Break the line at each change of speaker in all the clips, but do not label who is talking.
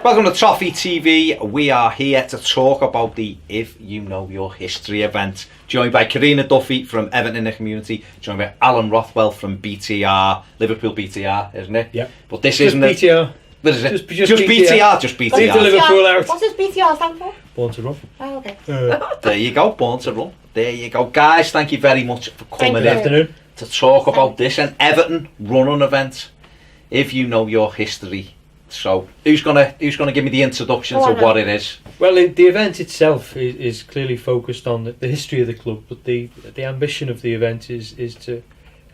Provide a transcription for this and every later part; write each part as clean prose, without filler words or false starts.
Welcome to Toffee TV. We are here to talk about the If You Know Your History event. Joined by Karina Duffy from Everton in the Community. Joined by Alan Rothwell from BTR, Liverpool BTR, isn't it?
Yep.
But this
just
isn't
BTR.
What is it?
Just
BTR. Just BTR.
Leave the Liverpool out.
What does BTR stand for?
Born to Run.
Oh, okay.
There you go, Born to Run. There you go. Guys, thank you very much for coming
Good
in
afternoon.
to talk about this, an Everton running event. If You Know Your History. So, who's gonna give me the introduction to what it is?
Well, the event itself is clearly focused on the history of the club, but the ambition of the event is to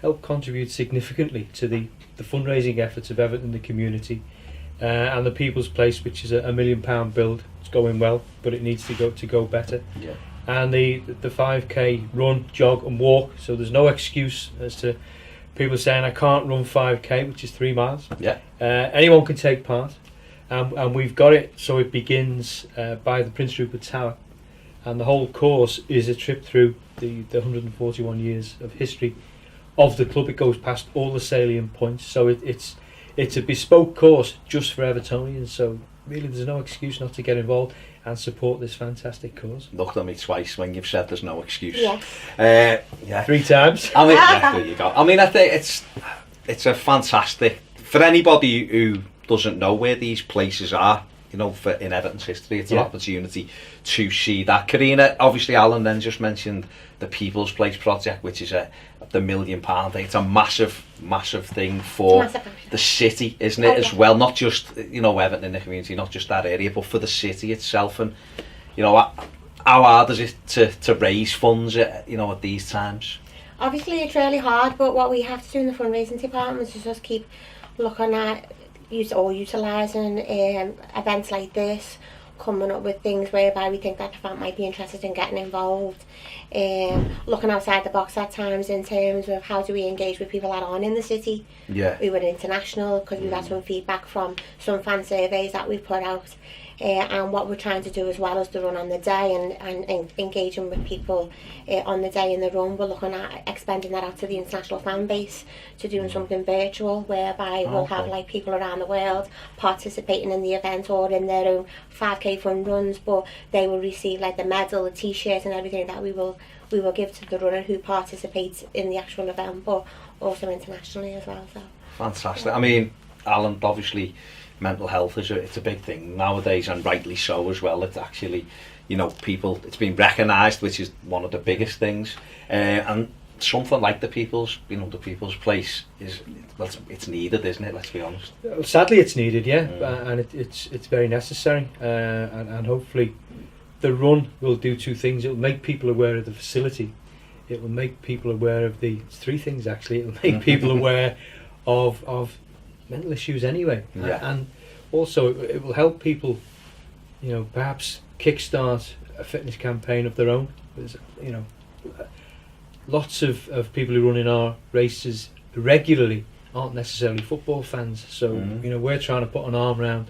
help contribute significantly to the fundraising efforts of Everton in the community and the People's Place, which is a £1 million build. It's going well, but it needs to go better.
Yeah.
And the 5k run, jog and walk, so there's no excuse as to people saying I can't run 5k, which is 3 miles.
Yeah.
Anyone can take part, and we've got it so it begins by the Prince Rupert Tower, and the whole course is a trip through the 141 years of history of the club. It goes past all the salient points, so it's a bespoke course just for Evertonians, so really there's no excuse not to get involved and support this fantastic cause.
Looked at me twice when you've said there's no excuse.
Yes.
Yeah.
3 times.
I mean, yeah, there you go. I mean, I think it's a fantastic, for anybody who doesn't know where these places are, you know, in Everton's history, it's an opportunity to see that. Karina, obviously Alan then just mentioned the People's Place project, which is the £1 million thing. It's a massive thing for the city, isn't it, as well? Not just, you know, Everton in the community, not just that area, but for the city itself. And, you know, how hard is it to raise funds, you know, at these times?
Obviously, it's really hard, but what we have to do in the fundraising department is just keep looking at utilising events like this, coming up with things whereby we think that the fan might be interested in getting involved, looking outside the box at times in terms of how do we engage with people that aren't in the city.
Yeah.
We were international because we've had some feedback from some fan surveys that we've put out, and what we're trying to do as well as the run on the day and engaging with people on the day in the run. We're looking at expanding that out to the international fan base, to doing something virtual whereby we'll have like people around the world participating in the event or in their own 5k fun runs, but they will receive like the medal, the t-shirt and everything that we will give to the runner who participates in the actual event, but also internationally as well. So
fantastic. I mean, Alan, obviously mental health it's a big thing nowadays, and rightly so as well. It's actually, you know, it's been recognised, which is one of the biggest things, and something like the People's Place it's needed, isn't it? Let's be honest.
Sadly, it's needed, and it's very necessary, and hopefully the run will do 2 things. It will make people aware of the facility. It will make people aware of it's 3 things actually. It will make people aware of mental issues anyway, and also it will help people, you know, perhaps kickstart a fitness campaign of their own. There's, you know, lots of people who run in our races regularly aren't necessarily football fans, so you know, we're trying to put an arm around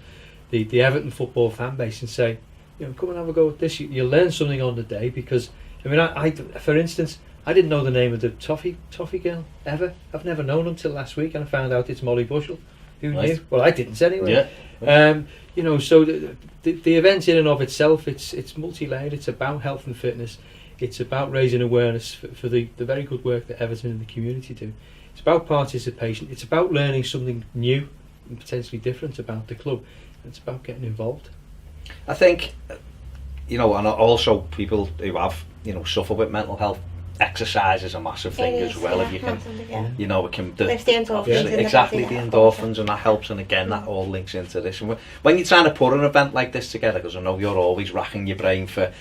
the Everton football fan base and say, you know, come and have a go at this. You'll learn something on the day, because I mean, I for instance, I didn't know the name of the Toffee girl ever. I've never known until last week, and I found out it's Molly Bushell. Who knew? Well, I didn't anyway. Yeah. You know, so the event in and of itself, it's multi-layered. It's about health and fitness. It's about raising awareness for the very good work that Everton and the community do. It's about participation. It's about learning something new and potentially different about the club. It's about getting involved.
I think, you know, and also people who have, you know, suffer with mental health, exercise is a massive thing as well. If you can, you know, it can
there's the endorphins
exactly the endorphins, and that helps. And again, that all links into this. And when you're trying to put an event like this together, because I know you're always racking your brain for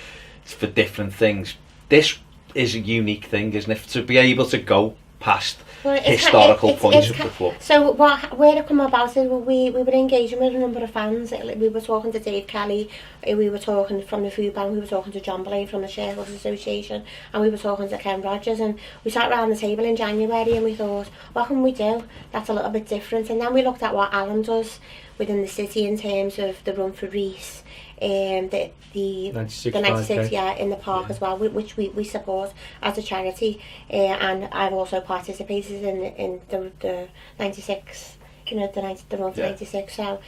different things, this is a unique thing, isn't it? To be able to go past historical points of the club.
So where it come about is we were engaging with a number of fans. We were talking to Dave Kelly, we were talking from the food bank, we were talking to John Blaine from the Shareholders Association, and we were talking to Ken Rogers, and we sat around the table in January and we thought, what can we do that's a little bit different? And then we looked at what Alan does within the city in terms of the Run for Reese, the 96 in the park as well, which we support as a charity, and I've also participated in the 96 you know, the run for 96. So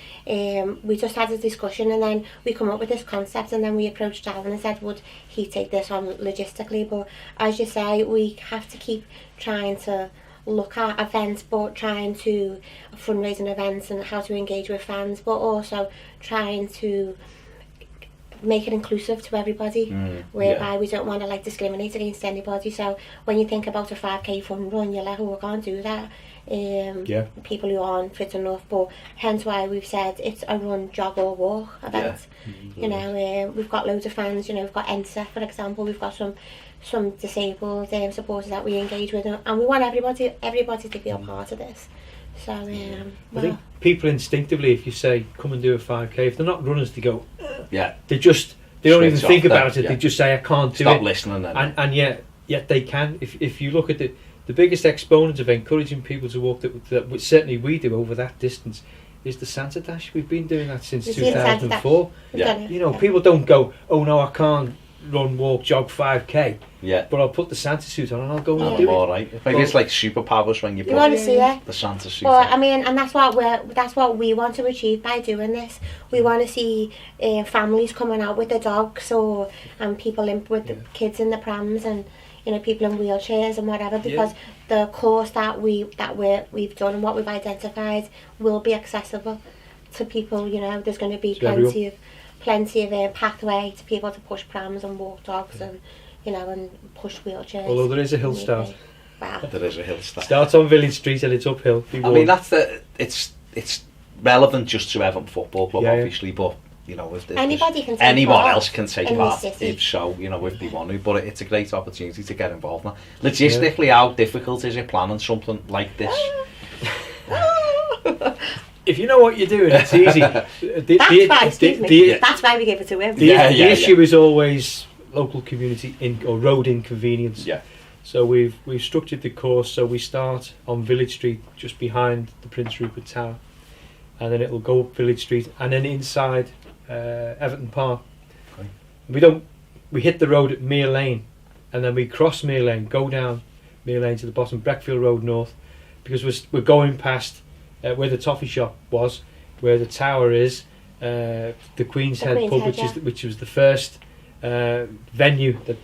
we just had a discussion, and then we come up with this concept, and then we approached Alan and said, would he take this on logistically? But as you say, we have to keep trying to look at events, but trying to fundraising events and how to engage with fans, but also trying to make it inclusive to everybody, whereby we don't want to like discriminate against anybody. So when you think about a 5k fun run, you're like, oh, we can't do that. People who aren't fit enough, but hence why we've said it's a run, jog or walk event. You know, we've got loads of fans. You know, we've got ENSA, for example. We've got some disabled supporters that we engage with, and we want everybody to be a part of this. So
I think people instinctively, if you say come and do a 5k, if they're not runners, they go they don't even think about it. They just say I can't do it.
Stop listening
and yet they can. If you look at the biggest exponent of encouraging people to walk that certainly we do over that distance is the Santa Dash. We've been doing that since 2004. You know, people don't go, oh no, I can't run, walk, jog 5k. But I'll put the Santa suit on and I'll go and do it.
Alright. Maybe it's like superpowers when you put
want to see it.
The Santa suit
Well,
on.
I mean, and that's what we want to achieve by doing this. We want to see families coming out with their dogs, and people with the kids in the prams, and you know, people in wheelchairs and whatever, because the course that we've done and what we've identified will be accessible to people. You know, there's going to be plenty of pathway to people to push prams and walk dogs and, you know, and push wheelchairs.
Although there is a hill start.
Wow.
There is a hill start.
Starts on Village Street and it's uphill.
I mean, it's relevant just to Everton Football Club, obviously, but you know, if anyone else can take part, if so, you know, if they want to. But it's a great opportunity to get involved now. Logistically, how difficult is it planning something like this?
If you know what you're doing, it's easy.
That's why we give it to him.
The issue is always local community or road inconvenience. So we've structured the course so we start on Village Street, just behind the Prince Rupert Tower, and then it'll go up Village Street and then inside Everton Park. We hit the road at Mere Lane, and then we cross Mere Lane, go down Mere Lane to the bottom, Breckfield Road North, because we're going past where the Toffee shop was, where the tower is, the Queen's Head pub, which was the first venue that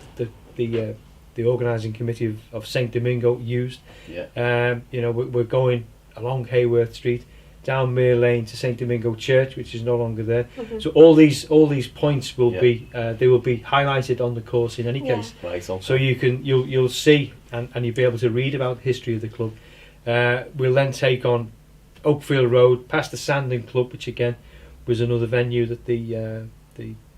the organising committee of St Domingo used. You know, we're going along Hayworth Street, down Mere Lane to St Domingo Church, which is no longer there. So all these points will be they will be highlighted on the course in any case.
Right, okay.
So you'll see and you'll be able to read about the history of the club. We'll then take on Oakfield Road, past the Sandon Club, which again was another venue that the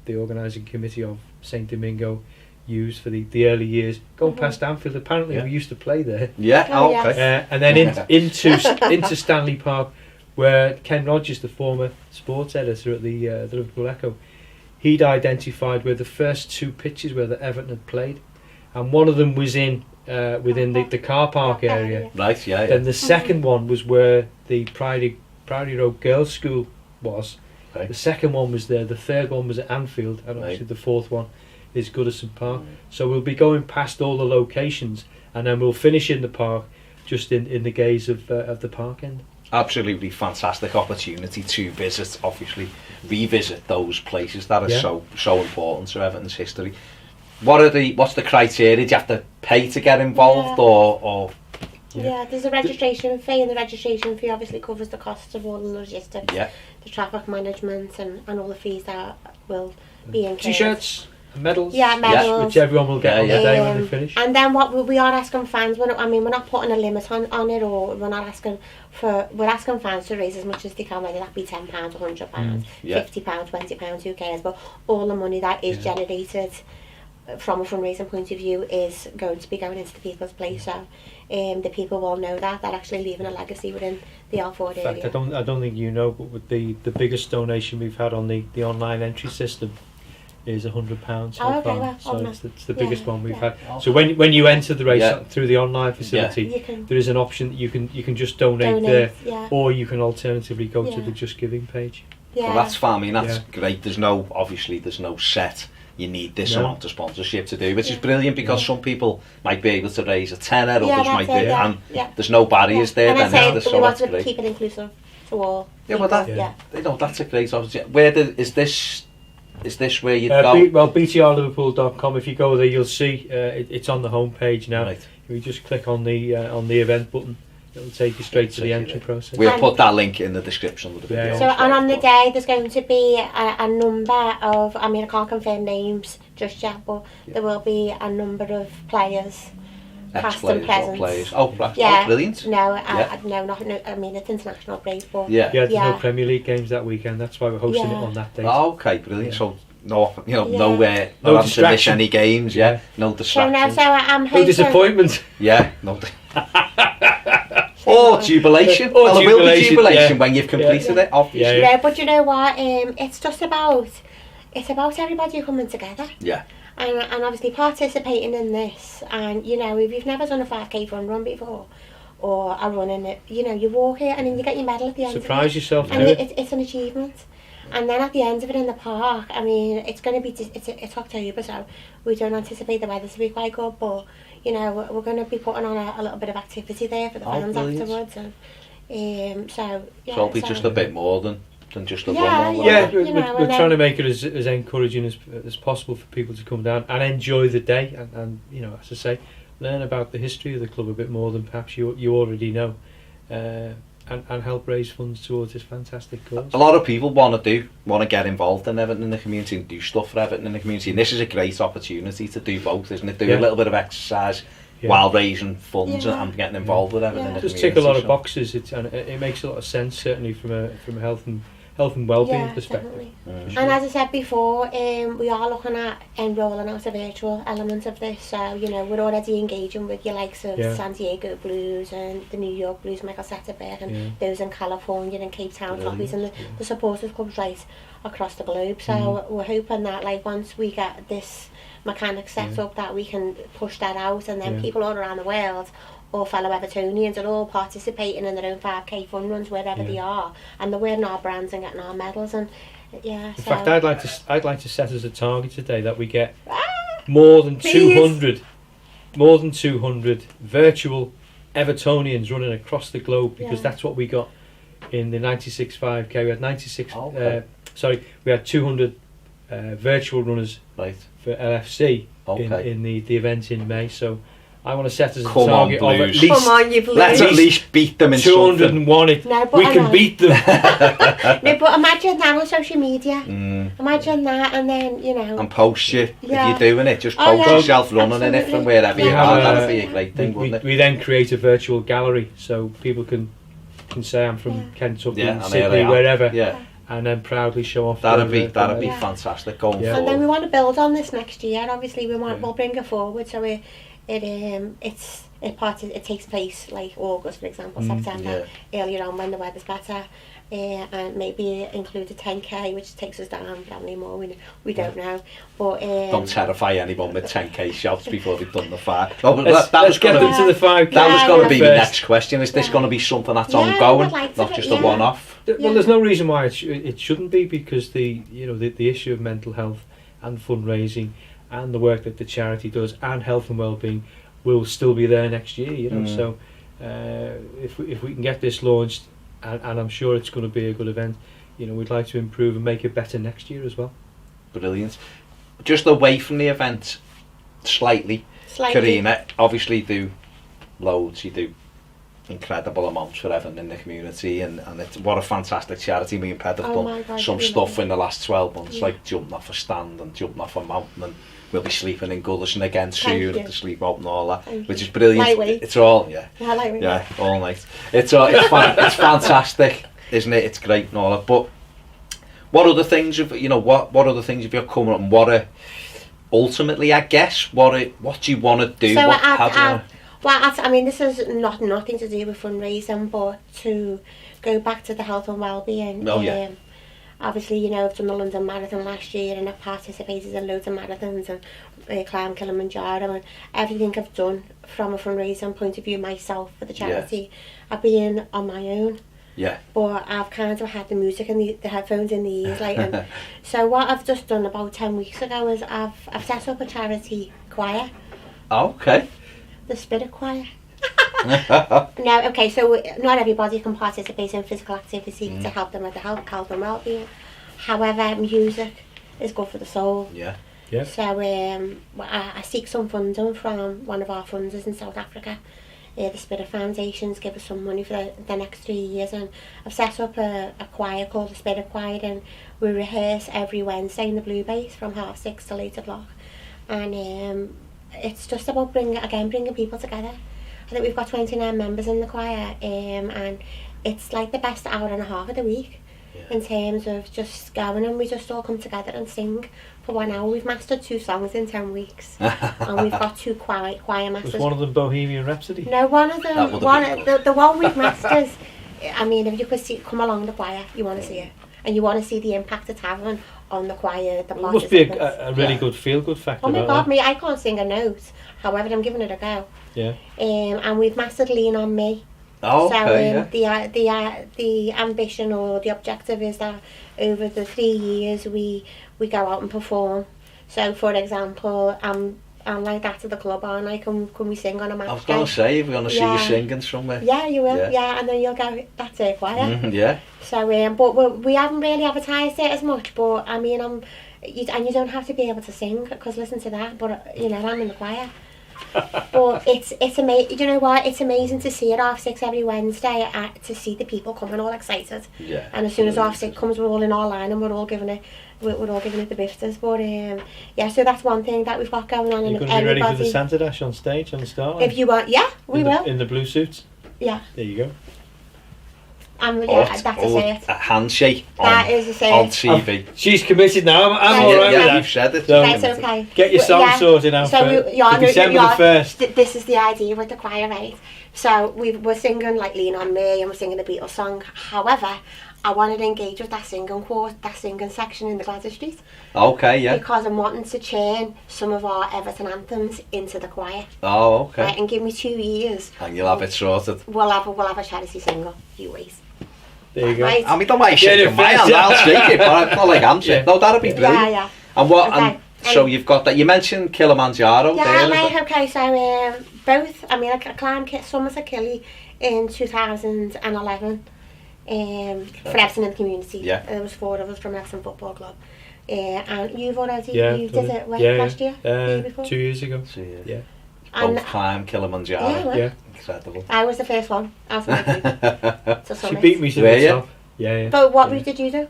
organising committee of St Domingo used for the early years. Going past Anfield, apparently we used to play there. And then into Stanley Park, where Ken Rogers, the former sports editor at the Liverpool Echo, he'd identified where the first two pitches where the Everton had played, and one of them was within the car park area. Then the second one was where the Priory Road Girls' School was. The second one was there. The third one was at Anfield, and obviously the fourth one is Goodison Park. So we'll be going past all the locations, and then we'll finish in the park, just in the gaze of the park end.
Absolutely fantastic opportunity to revisit those places that are so important to Everton's history. What's the criteria? Do you have to pay to get involved, or?
There's a registration fee, and the registration fee obviously covers the costs of all the logistics, the traffic management, and all the fees that will be incurred.
T-shirts, medals,
medals,
which everyone will get on the day when they finish.
And then what we are asking fans, we're not putting a limit on it, or we're asking fans to raise as much as they can, whether that be £10, £100, £50, £20, who cares? But all the money that is generated from a fundraising point of view is going to be going into the People's Place, so the people will know that they're actually leaving a legacy within the R4 area.
In fact, I don't think you know, but with the biggest donation we've had on the online entry system is £100 so far. So it's the biggest one we've had. So when you enter the race through the online facility, there is an option that you can just donate there, or you can alternatively go to the Just Giving page.
Well, that's fine. I mean, that's great. There's no set. You need this amount of sponsorship to do, which is brilliant, because some people might be able to raise a tenner, others might be, and there's no barriers there.
And
then
we want to keep it inclusive. to all.
Yeah, well,
people.
that, you know, that's a great opportunity. Is this where you'd go?
BTRliverpool.com. If you go there, you'll see it's on the homepage now.
Right.
If you just click on the event button, it'll take you straight to the entry process.
We'll put that link in the description of the video.
So, and on the day, there's going to be a number of, I mean, I can't confirm names just yet, but there will be a number of players, past and present.
Players. Oh, right.
Yeah.
Oh, brilliant.
No, I mean, it's international break, but
There's no Premier League games that weekend. That's why we're hosting it on that day.
Oh, okay, brilliant.
Yeah.
So, no, you know, no having to miss
distraction.
any games. Yeah, no distractions.
So I'm
No
hoping.
disappointment.
Yeah, no. Or jubilation.
Or
Well, there will be
jubilation,
jubilation when you've completed it, obviously.
Yeah, but you know what? It's just about everybody coming together.
Yeah.
And obviously participating in this, and you know, if you've never done a 5k run before, or a run in it, you know, you walk it and then you get your medal at the end.
Surprise yourself.
And it's an achievement. And then at the end of it in the park, I mean, it's going to be it's October, so we don't anticipate the weather to be quite good, but you know, we're going to be putting on a little bit of activity there for the fans afterwards, and so
it'll be just a bit more than just a run.
We're trying to make it as encouraging as possible for people to come down and enjoy the day, and you know, as I say, learn about the history of the club a bit more than perhaps you already know, and help raise funds towards this fantastic cause.
A lot of people want to get involved in Everton in the community and do stuff for Everton in the community, and this is a great opportunity to do both, isn't it? Do a little bit of exercise while raising funds and getting involved with Everton in the community.
Just tick a lot of boxes. It makes a lot of sense, certainly from a health and well-being perspective.
And as I said before, we are looking at enrolling out a virtual element of this. So, you know, we're already engaging with your likes of San Diego Blues and the New York Blues, Michael Setterberg, and those in California and Cape Town Toffees, and the supporters clubs right across the globe. So we're hoping that, like, once we get this mechanic set up, that we can push that out, and then people all around the world, all fellow Evertonians, are all participating in their own 5k fun runs wherever they are, and they're wearing our brands and getting our medals. And in
fact, I'd like to set as a target today that we get more than 200 virtual Evertonians running across the globe, because that's what we got in the 96 5k. We had 96. We had 200 virtual runners for LFC in the event in May. So I want to set as a target of at least.
Come on, you Blues.
Let's at least beat them in
201. We can beat them.
No, but imagine that on social media. Imagine that, and then, you know.
And post you if you're doing it. Just post yourself running in it from wherever you are. That'd be a great thing, wouldn't it?
We then create a virtual gallery, so people can say I'm from Kentucky, Sydney, wherever. And then proudly show off.
That'd be fantastic going forward.
And then we want to build on this next year. Obviously, we'll bring it forward. So it takes place like August, for example, September, earlier on when the weather's better, and maybe include a 10k, which takes us down probably more. We don't know, but
don't terrify anyone with 10k shouts before they've done the 5.
Let's get them to the 5k.
That was going to be the next question. Is this going to be something that's ongoing, not just a one-off?
Well, there's no reason why it shouldn't be, because the issue of mental health and fundraising and the work that the charity does and health and well-being will still be there next year. You know, so if we can get this launched, and I'm sure it's going to be a good event, you know, we'd like to improve and make it better next year as well. Brilliant.
Just away from the event, slightly. Karina, obviously do loads. You do incredible amounts for Everton in the community, and it's what a fantastic charity. Me and Ped have done some stuff in the last 12 months, like jumping off a stand and jumping off a mountain, and we'll be sleeping in Gullison again soon, to sleep out and all that, which is brilliant.
Lightweight.
It's all all night. It's fantastic, isn't it? It's great and all that. But what other things have what other things have you coming up, and what ultimately, I guess, what do you want to do?
So I mean, this is nothing to do with fundraising, but to go back to the health and well-being. Obviously, you know, I've done the London Marathon last year, and I've participated in loads of marathons and climbed Kilimanjaro, and everything I've done from a fundraising point of view myself for the charity, I've been on my own. But I've kind of had the music and the headphones in the ears, like. And so what I've just done about 10 weeks ago is I've set up a charity choir.
Okay.
The Spirit Choir. No, okay, so not everybody can participate in physical activity to help them with the health and well-being. However, music is good for the soul.
Yeah.
Yeah.
So I seek some funding from one of our funders in South Africa. The Spirit Foundations give us some money for the next 3 years, and I've set up a choir called the Spirit Choir, and we rehearse every Wednesday in the Blue Base from 6:30 till 8 o'clock. And it's just about bringing people together. I think we've got 29 members in the choir, and it's like the best hour and a half of the week in terms of just going, and we just all come together and sing for 1 hour. We've mastered 2 songs in 10 weeks, and we've got 2 choir masters.
Was one of them Bohemian Rhapsody?
No, one of them, the one we've mastered. I mean, if you could come along the choir, you want to see it, and you want to see the impact it's having on the choir. The
it must be a really good feel-good factor.
Oh my God, I can't sing a note. However, I'm giving it a go.
Yeah.
And we've mastered Lean on Me.
Oh,
So
okay,
the ambition or the objective is that over the 3 years we go out and perform. So for example, I'm like that at the club, aren't I? Can we sing on a match
I was going to say, we're going to see you singing somewhere.
Yeah, you will.
Yeah.
Yeah, and then you'll go, that's it, choir.
Yeah.
So but we haven't really advertised it as much. But I mean, you don't have to be able to sing, because listen to that. But I'm in the choir. But it's amazing. You know what? It's amazing to see at 6:30 every Wednesday, to see the people coming all excited.
Yeah.
And as soon as 6:30 comes, we're all in our line and we're all giving it the bifters. But yeah, so that's one thing that we've got going on.
You're going to be ready for the Santa Dash on stage, on the start?
If you want, yeah, we will.
In the blue suits?
Yeah.
There you go.
That's it.
A handshake
That is
on
it.
TV.
She's committed now. I'm all right with that.
You've said it.
So,
Right, okay.
Get your song sorted out for December the 1st.
This is the idea with the choir, right? So we're singing like Lean on Me, and we're singing a Beatles song. However, I wanted to engage with that singing section in the Gladys Street.
Okay, yeah.
Because I'm wanting to turn some of our Everton anthems into the choir.
Oh, okay.
Right, and give me 2 years.
And you'll have it sorted.
We'll have a charity single. You wait.
There you go.
Right.
I mean, don't mind shaking my hand, I'll shake it, but it's not like I'm shaking. No, that'd be brilliant.
Yeah.
And what?
Okay.
And so you've got that. You mentioned Kilimanjaro.
Yeah,
there,
okay. So both. I mean, I climbed Summit Achilles in 2011. For Everton in the community.
Yeah.
There was 4 of us from Everton Football Club. And you've already you did it last year? The year before?
2 years ago.
So,
Yeah.
both climb Kilimanjaro.
Yeah.
Incredible.
I was the first one out of my group to
She
summit.
beat me to
Were
the
you?
top. Yeah.
But what route did you do?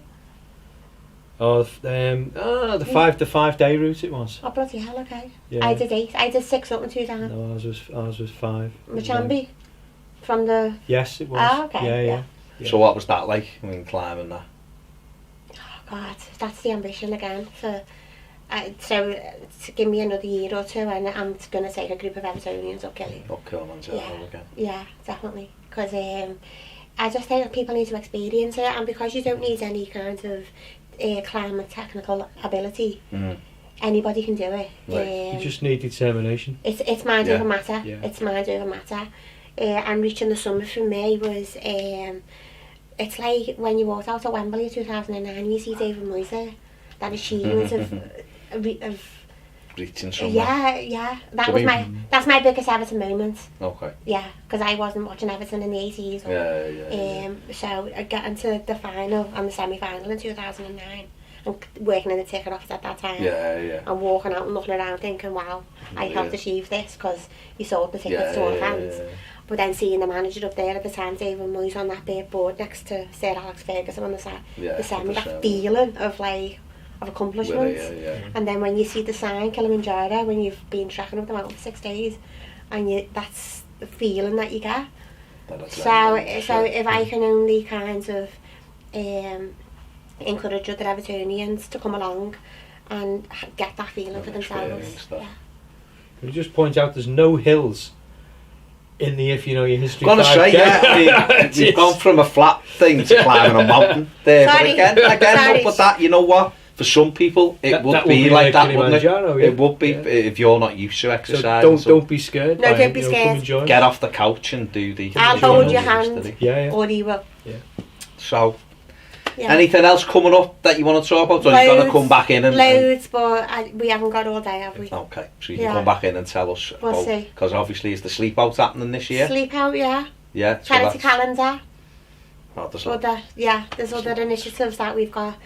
Oh, the 5-day route it was.
Oh, bloody hell, okay.
Yeah.
I did 8. I did 6 up and 2 down.
No, ours was 5.
Machambi? From the...
Yes, it was.
Oh, okay.
Yeah.
So what was that like when climbing that?
Oh, God. That's the ambition again. So to give me another year or 2, and I'm going to take a group of Evertonians up
Kilimanjaro again.
Yeah, definitely. Because I just think that people need to experience it, and because you don't need any kind of climate technical ability, anybody can do it.
Right.
You just need determination.
It's mind over matter.
Yeah.
It's mind over matter. And reaching the summit for me was it's like when you walked out of Wembley in 2009 and you see David Moyes there. That achievement of
reaching somewhere.
Yeah. That's my biggest Everton moment.
Okay.
Yeah, because I wasn't watching Everton in the 80s. So I got into the final and the semi-final in 2009 and working in the ticket office at that time.
Yeah.
And walking out and looking around thinking, wow, I helped achieve this, because you sold the tickets to our fans.
Yeah.
But then seeing the manager up there at the time, David Moyes, on that big board next to Sir Alex Ferguson on the semi, that feeling of accomplishment. And then when you see the sign Kilimanjaro, when you've been trekking up the mountain for 6 days, and that's the feeling that you get. So if I can only kind of encourage other Evertonians to come along and get that feeling for themselves.
Can you just point out there's no hills in the, if you know your history.
I'm going to say, we've gone from a flat thing to climbing a mountain there.
Sorry.
But again, but that, you know what? For some people, it would be like that, wouldn't it?
Yeah.
It would be if you're not used to exercise.
So don't be scared.
No, don't be scared.
Get off the couch and do the.
I'll hold your hand.
Yeah.
Or he will.
So,
Yeah.
Anything else coming up that you want to talk about? Or are you going to come back in and...
Loads, but we haven't got all day, have we?
Okay, so you can come back in and tell us
We'll
about...
see.
Because obviously is the sleep out happening this year?
Sleep out, yeah.
Yeah.
Charity calendar.
Oh, there's
There's other initiatives that we've got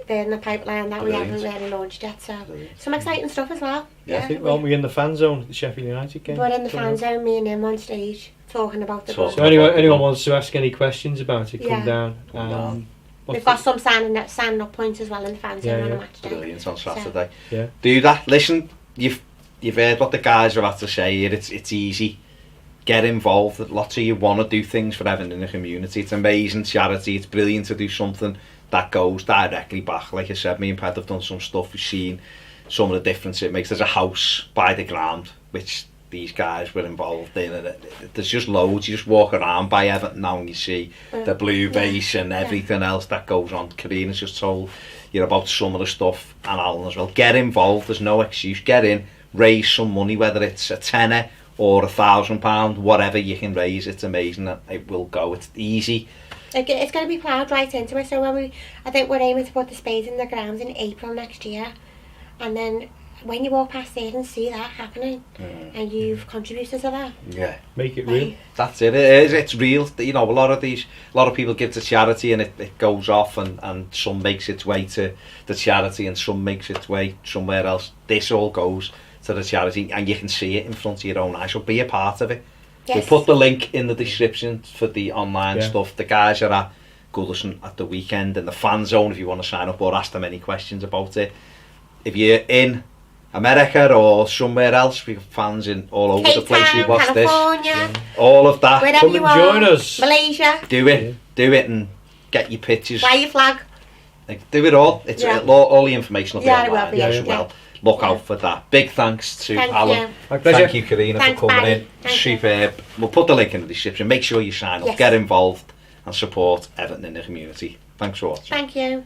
in the pipeline that
Brilliant.
we haven't really launched yet. So
Brilliant.
some exciting stuff as well.
Yeah.
I think aren't we in the fan zone at the Sheffield United game?
We're in the fan zone, me and him on stage, talking about the
Talking
So
goal.
anyone wants to ask any questions about it, come down.
down.
We've got some signing up points as well in the fan zone on a match day.
Brilliant on Saturday.
Yeah.
Do that. Listen, you've heard what the guys are about to say here. It's easy. Get involved. Lots of you want to do things for Everton in the community. It's amazing charity. It's brilliant to do something that goes directly back. Like I said, me and Pat have done some stuff. We've seen some of the difference it makes. There's a house by the ground which these guys were involved in, and there's just loads. You just walk around by Everton now and you see the blue base and everything else that goes on. Karina's just told you about some of the stuff, and Alan as well. Get involved. There's no excuse. Get in, raise some money, whether it's a tenner or £1,000, whatever you can raise. It's amazing that it will go. It's easy.
It's going to be ploughed right into it. So I think we're aiming to put the spades in the ground in April next year, and then when you walk past there and see that happening, and you've contributed to that,
Make it real.
That's it. It is. It's real. You know, a lot of people give to charity, and it goes off, and some makes its way to the charity, and some makes its way somewhere else. This all goes to the charity, and you can see it in front of your own eyes. So be a part of it.
Yes.
We'll put the link in the description for the online stuff. The guys are at Goodison at the weekend in the fan zone if you want to sign up or ask them any questions about it. If you're in America or somewhere else, we've got fans in all over the place who watch
California,
this. All of that.
wherever
Come
you
and join
are,
us.
Malaysia,
Do it and get your pictures.
fly your flag.
Like, do it all. It's all the information will be
Yeah, it will
online
be,
as well. Look out for that. Big thanks to
Thank
Alan.
you.
My pleasure.
Thank you, Karina,
Thanks,
for coming
Barry.
in.
Thank you.
Superb. We'll put the link in the description. Make sure you sign up,
Yes.
get involved, and support Everton in the community. Thanks for watching.
Thank you.